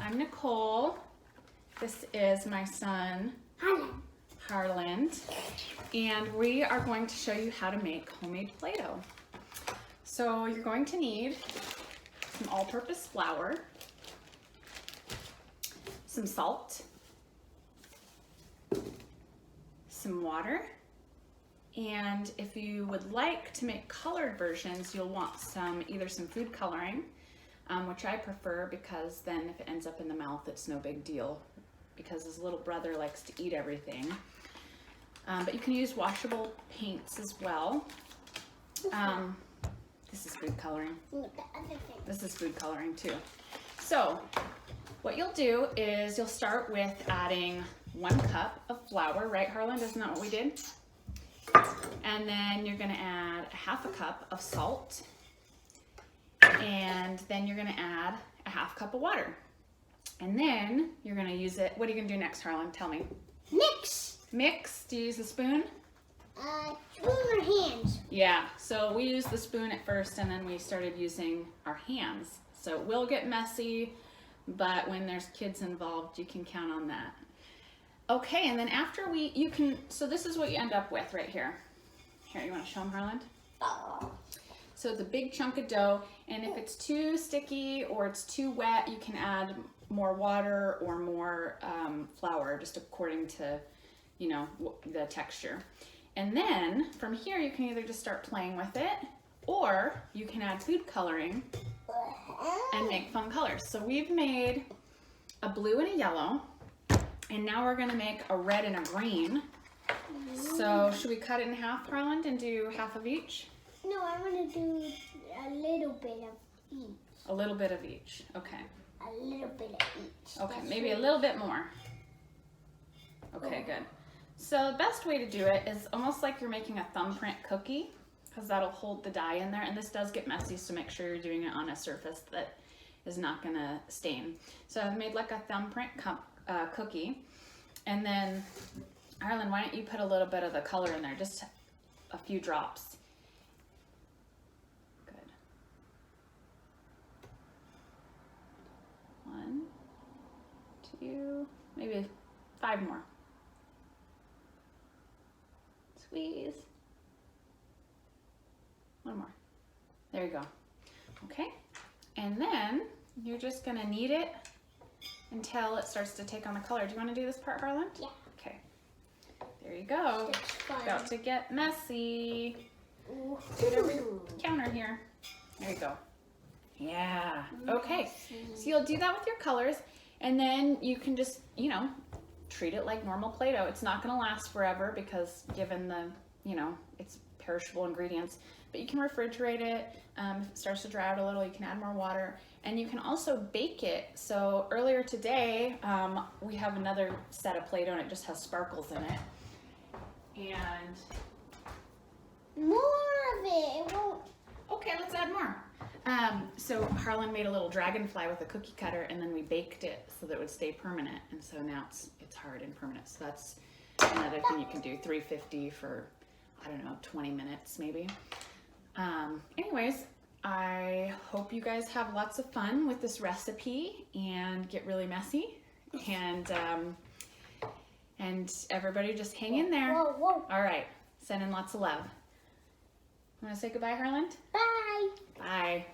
I'm Nicole. This is my son, Harland. And we are going to show you how to make homemade Play-Doh. So you're going to need some all-purpose flour, some salt, some water, and if you would like to make colored versions, you'll want either some food coloring, which I prefer because then if it ends up in the mouth, it's no big deal because his little brother likes to eat everything. But you can use washable paints as well. This is food coloring. This is food coloring too. So what you'll do is you'll start with adding 1 cup of flour, right Harland? Isn't that what we did? And then you're gonna add 1/2 cup of salt. And then you're gonna add 1/2 cup of water. And then you're gonna use it. What are you gonna do next, Harland? Tell me. Mix. Mix. Do you use a spoon? Spoon or hands? Yeah, so we used the spoon at first and then we started using our hands. So it will get messy, but when there's kids involved, you can count on that. Okay, and then after so this is what you end up with right here. Here, you wanna show them, Harland? So it's a big chunk of dough, and if it's too sticky or it's too wet, you can add more water or more flour, just according to, the texture. And then from here, you can either just start playing with it, or you can add food coloring and make fun colors. So we've made a blue and a yellow, and now we're gonna make a red and a green. So should we cut it in half, Harland, and do 1/2 of each? No, I want to do a little bit of each. A little bit of each, okay. A little bit of each. Okay, maybe a little bit more. Okay, good. So the best way to do it is almost like you're making a thumbprint cookie, because that'll hold the dye in there, and this does get messy, so make sure you're doing it on a surface that is not gonna stain. So I've made like a thumbprint cookie, and then Harland, why don't you put a little bit of the color in there, just a few drops. Good. 1, 2, maybe 5 more. Squeeze. 1 more. There you go. Okay. And then you're just gonna knead it until it starts to take on the color. Do you want to do this part, Harland? Yeah. Okay. There you go. About to get messy. Ooh. Do it over the counter here. There you go. Yeah. Okay. So you'll do that with your colors, and then you can just, treat it like normal Play-Doh. It's not going to last forever because given the, it's perishable ingredients, but you can refrigerate it. If it starts to dry out a little, you can add more water, and you can also bake it. So earlier today, we have another set of Play-Doh and it just has sparkles in it. And more of it. It won't. okay, let's add more. So Harland made a little dragonfly with a cookie cutter, and then we baked it so that it would stay permanent. And so now it's hard and permanent. So that's another thing you can do. 350 for, 20 minutes maybe. Anyways, I hope you guys have lots of fun with this recipe and get really messy. And everybody just hang in there. Whoa, whoa. All right, sending lots of love. Want to say goodbye, Harland? Bye. Bye.